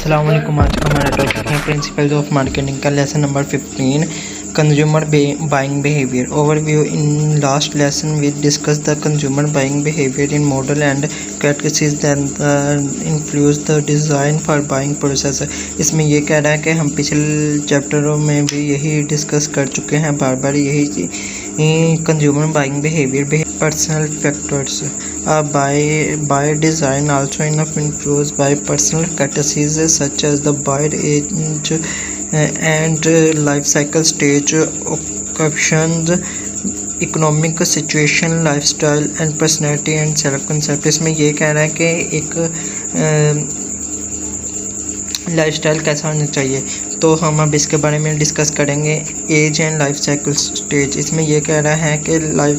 अस्सलाम वालेकुम। आज का हमारा टॉपिक है प्रिंसिपल्स ऑफ मार्केटिंग का lesson number 15 consumer buying behaviour overview. In last lesson we discuss the consumer buying behaviour in model and categories that influence the design for buying process. इसमें ये कह रहा है कि हम पिछले चैप्टरों में भी यही डिस्कस कर चुके हैं, बार बार यही consumer buying behaviour personal factors by design also enough influenced by personal characteristics such as the buyer age and life cycle stage, occupations, economic situation, lifestyle and personality and self concept। इसमें ये कह रहा है कि एक lifestyle कैसा होना चाहिए, तो हम अब इसके बारे में डिस्कस करेंगे। Age and life cycle stage, इसमें यह कह रहा है कि लाइफ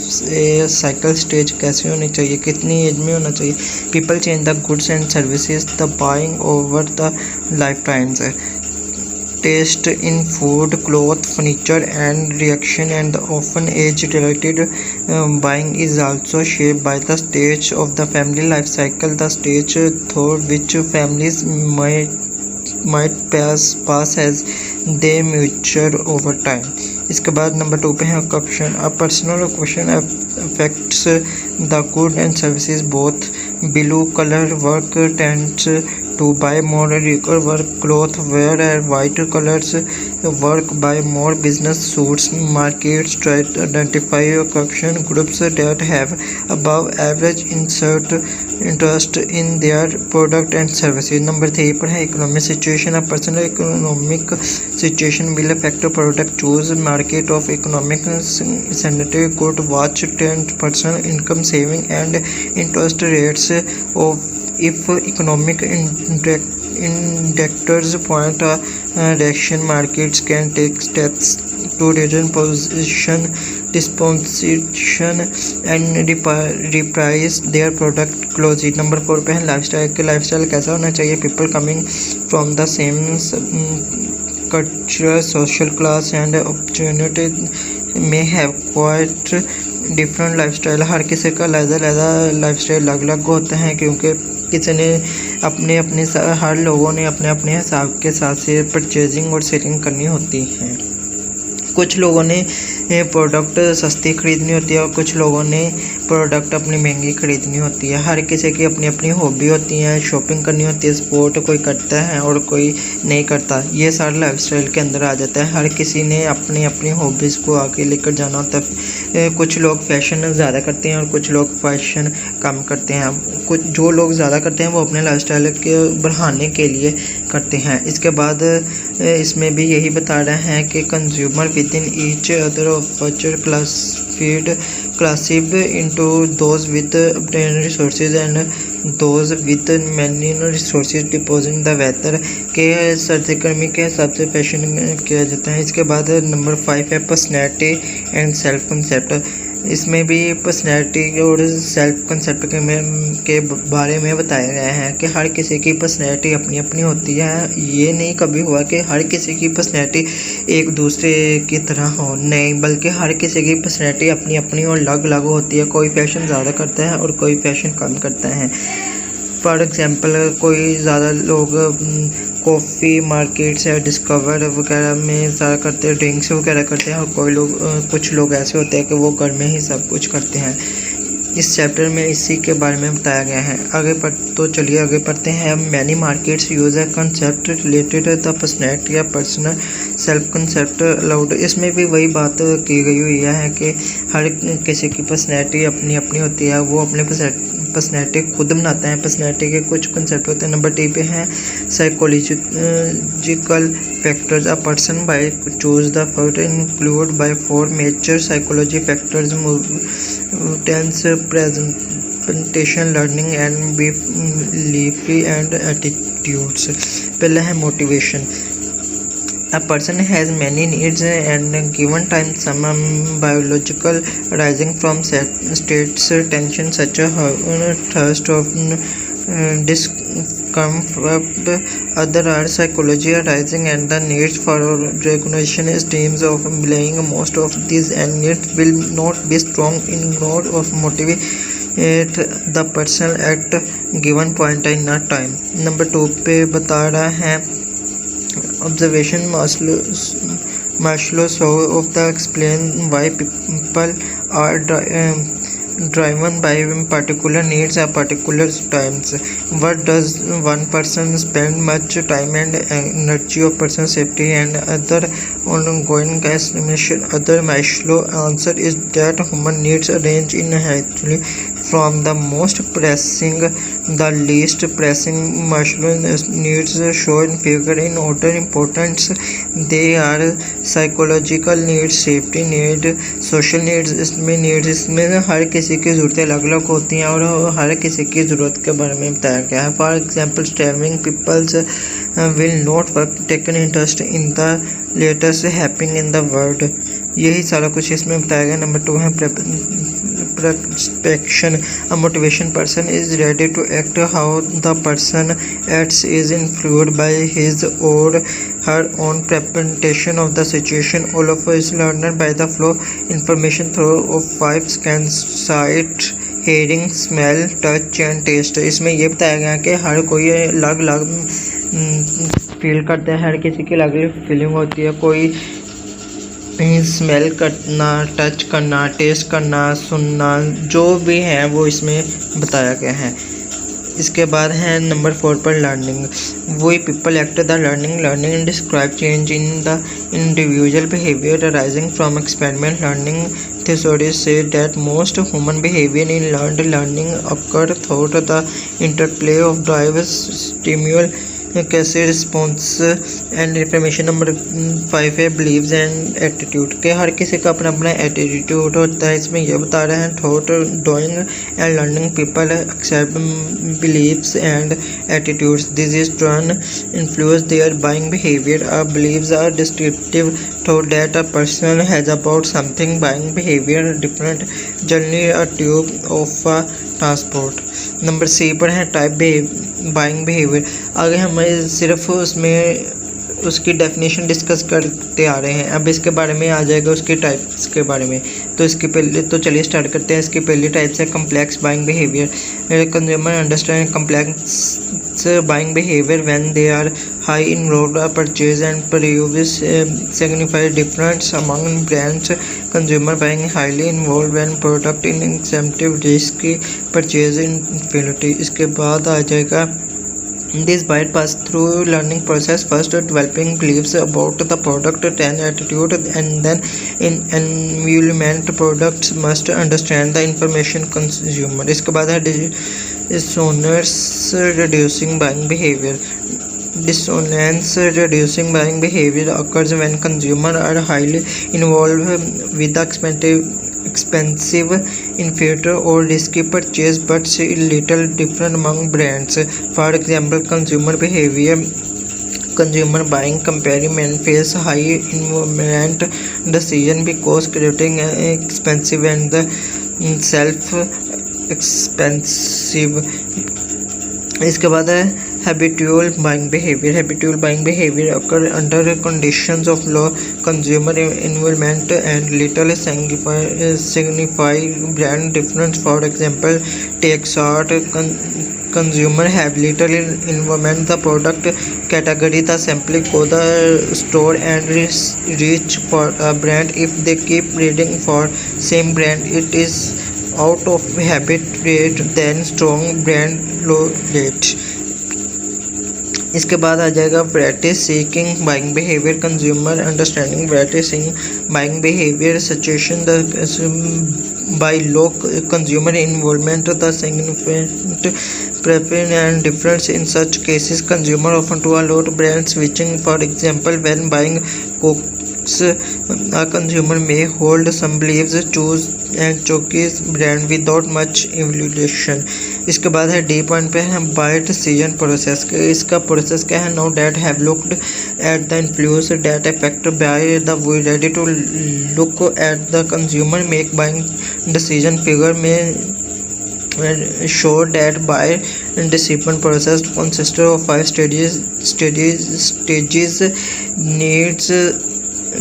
साइकिल स्टेज कैसे होनी चाहिए, कितनी एज में होना चाहिए। People change the goods and services, the buying over the life times, taste in food, cloth, furniture and reaction and often age related buying is also shaped by the stage of the family life cycle, the stage through which families might pass as they mature over time। इसके बाद number 2 पे है occupation. A personal occupation affects the goods and services both below color work tends to buy more regular work cloth wear and white collars work buy more business suits। Markets try to identify occupation groups that have above average interest in their product and services। Number 3 पर है economic situation. A personal economic situation will affect product choose market of economic sensitive good watch 10% income saving and interest rates of if economic indicators point a direction, markets can take steps to return position disposition and reprice their product closely। Number 4 पे है lifestyle के lifestyle कैसा होना चाहिए। People coming from the same culture, social class and opportunity may have quite different lifestyle। हर किसी का अलग-अलग lifestyle अलग-अलग होते हैं, क्योंकि किसी ने अपने हर लोगों ने अपने हिसाब के साथ से परचेजिंग और सेलिंग करनी होती है। कुछ लोगों ने प्रोडक्ट सस्ती ख़रीदनी होती है और कुछ लोगों ने प्रोडक्ट अपनी महंगी ख़रीदनी होती है। हर किसी की अपनी अपनी हॉबी होती है, शॉपिंग करनी होती है, स्पोर्ट कोई करता है और कोई नहीं करता। ये सारा लाइफस्टाइल के अंदर आ जाता है। हर किसी ने अपनी अपनी हॉबीज़ को आगे लेकर जाना होता है। कुछ लोग फैशन ज़्यादा करते हैं और कुछ लोग फैशन कम करते हैं। कुछ जो लोग ज़्यादा करते हैं वो अपने लाइफस्टाइल के बढ़ाने के लिए करते हैं। इसके बाद इसमें भी यही बता रहा है कि consumer with in each other feature classified into those with obtained resources and those with many resources deposit the weather के सर्दी गर्मी के हिसाब से फैशन किया जाता है। इसके बाद नंबर 5 है पर्सनैलिटी एंड सेल्फ कंसेप्ट। इसमें भी पर्सनैलिटी और सेल्फ कंसेप्ट के बारे में बताया गया है कि हर किसी की पर्सनैलिटी अपनी अपनी होती है। ये नहीं कभी हुआ कि हर किसी की पर्सनैलिटी एक दूसरे की तरह हो, नहीं, बल्कि हर किसी की पर्सनैलिटी अपनी अपनी और अलग अलग होती है। कोई फैशन ज़्यादा करता है और कोई फैशन कम करता है। फॉर एग्ज़ाम्पल कोई ज़्यादा लोग कॉफ़ी मार्केट्स या डिस्कवर वगैरह में ज़्यादा करते हैं, ड्रिंक्स वगैरह करते हैं, और कुछ लोग ऐसे होते हैं कि वो घर में ही सब कुछ करते हैं। इस चैप्टर में इसी के बारे में बताया गया है। चलिए आगे पढ़ते हैं। Many markets use a concept related the personality या पर्सनल सेल्फ कंसेप्ट अलाउड। इसमें भी वही बात की गई हुई है कि हर किसी की पर्सनैलिटी अपनी अपनी होती है, वो अपने पर्सनैलिटी खुद बनाते हैं। पर्सनैलिटी के कुछ कंसेप्ट होते हैं। नंबर 3 पे हैं psychological factors. A person buy choose the factor include buy 4 major psychology factors tense presentation learning and belief and attitudes. पहला है motivation. A person has many needs and given time some biological arising from states tension such as thirst of discomfort. Other are psychology arising and the needs for regulation streams of belonging. Most of these and needs will not be strong in node of motivation the person at given point in a time. Number 2 पे बता रहा है observation Maslow of the explain why people are driven by particular needs at particular times. What does one person spend much time and energy of person safety and other ongoing estimation? Other Maslow answer is that human needs range in actually from the most pressing the least pressing. Maslow needs shown figure in order importance. They are psychological needs, safety need, social needs. इसमें हर किसी की ज़रूरतें अलग अलग होती हैं और हर किसी की ज़रूरत के बारे में बताया गया है। For example travelling peoples will not work taken interest in the latest happening in the world. यही सारा कुछ इसमें बताया गया। नंबर 2 है perspection. A motivation person is ready to act how the person acts is influenced by his or her own interpretation of the situation. All of us learned by the flow information through of 5 scans: sight, hearing, smell, touch and taste. इसमें ये बताया गया कि हर कोई अलग अलग feel करता है, हर किसी की अलग अलग फीलिंग होती है। कोई स्मेल करना, टच करना, टेस्ट करना, सुनना, जो भी है वो इसमें बताया गया है। इसके बाद है नंबर 4 पर learning. We people act the learning describe change in the individual behaviour arising from experiment learning. Theories say that most human behavior in learned learning occur through the interplay of drive, stimuli, कैसे response and information. Number 5 है beliefs and attitude के हर किसी का अपना अपना attitude होता है। इसमें यह बता रहे हैं thought doing and learning people accept believes and attitudes. This is turn influence their buying behaviour. Believes are descriptive thought that a person has about something. Buying behavior different journey a tube of a transport. Number C पर है type buying behaviour. आगे हम सिर्फ उसमें उसकी definition discuss करते आ रहे हैं। अब इसके बारे में आ जाएगा उसके टाइप्स के बारे में। तो इसके पहले तो चलिए स्टार्ट करते हैं। इसकी पहली टाइप्स है complex buying behaviour. Consumer understand complex buying behaviour when they are high involved purchase and previous signify difference among brands. Consumer buying highly involve when product in incentive risk purchase infinity. इसके बाद आ जाएगा This byte pass through learning process, first developing beliefs about the product, then attitude, and then in environment. Products must understand the information consumer. इसके बाद है dissonance reducing buying behavior. Dissonance reducing buying behavior occurs when consumers are highly involved with the expensive, inferior or risky purchase but little different among brands. For example, consumer behavior, consumer buying comparison face high investment decision because creating expensive and self expensive. इसके बाद है habitual buying behavior. Habitual buying behavior occur under conditions of low consumer involvement and little signify brand difference. For example, take short consumer have little involvement the product category, the simply go the store and reach for a brand. If they keep reading for same brand, it is out of habit rate then strong brand low rate. इसके बाद आ जाएगा variety seeking buying behaviour. Consumer understanding variety seeking buying behaviour situation bye low consumer involvement the significant preference and difference. In such cases, consumer often to a lot brand switching. For example, when buying cooks, a consumer may hold some beliefs, choose and choose brand without much evaluation. इसके बाद है D point पे है buy decision process. इसका process क्या है? No that have looked at the influence that affect buy the we ready to look at the consumer make buying decision figure में show that buy decision process consists of 5 stages needs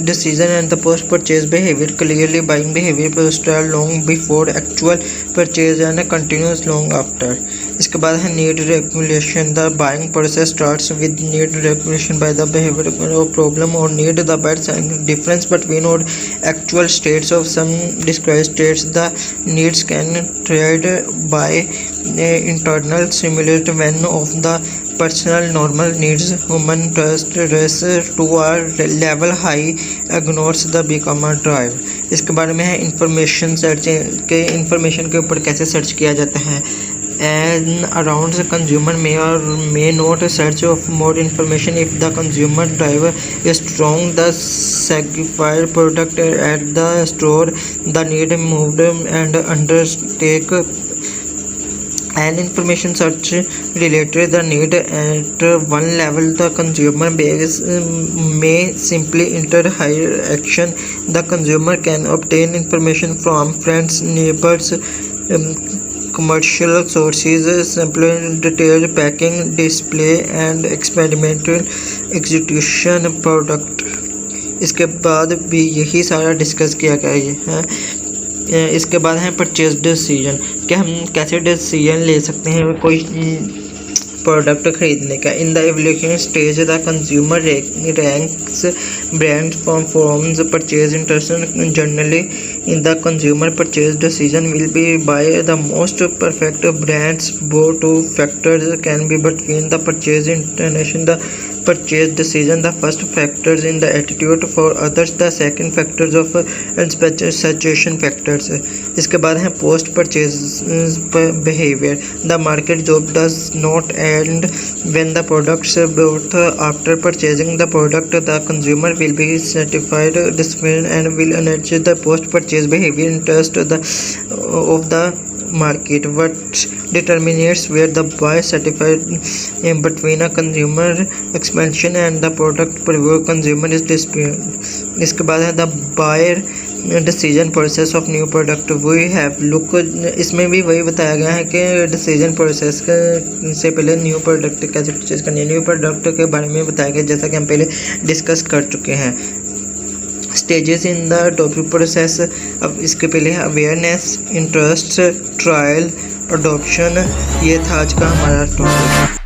decision and the post purchase behavior. Clearly buying behavior start long before actual purchase and continues long after. इसके बाद है need regulation. The buying process starts with need regulation by the behavior or problem or need. The buyer's difference between or actual states of some described states. The needs can tried by internal stimulate when of the personal normal needs human trust race to a level high ignores the become a drive. इसके बारे में है information search के information के ऊपर कैसे search किया जाता है. And around the consumer may or may not search of more information if the consumer drive is strong. The sacrifice product at the store, the need moved and undertake an information search related the need at one level. The consumer base may simply enter higher action. The consumer can obtain information from friends, neighbors, commercial sources, sample detailed packing, display and experimental execution product. इसके बाद भी यही सारा discuss किया गया है. इसके बाद है परचेज डिसीजन कि हम कैसे डिसीजन ले सकते हैं कोई प्रोडक्ट खरीदने का. In the evolution stage the consumer ranks brand forms purchase interest. Generally in the consumer purchase decision will be by the most perfect brands. Both two factors can be between the purchase intention. The purchase decision, the first factors in the attitude for others, the second factors of saturation factors. इसके बाद है post purchase behavior. The market job does not end when the products bought. After purchasing the product, the consumer will be satisfied, disciplined and will enhance the post purchase behavior interest of the market. What determines where the buy satisfied between a consumer expansion and the product preview consumer is dispute. इसके बाद है the buyer decision process of new product. we have look इसमें भी वही बताया गया है कि decision process से पहले न्यू प्रोडक्ट कैसे परचेज करनी है. न्यू प्रोडक्ट के बारे में बताया गया जैसा कि हम पहले डिस्कस कर चुके हैं. Stages in the topic process. अब इसके पहले है अवेयरनेस, इंटरेस्ट, ट्रायल, अडॉप्शन. ये था आज का हमारा टॉपिक.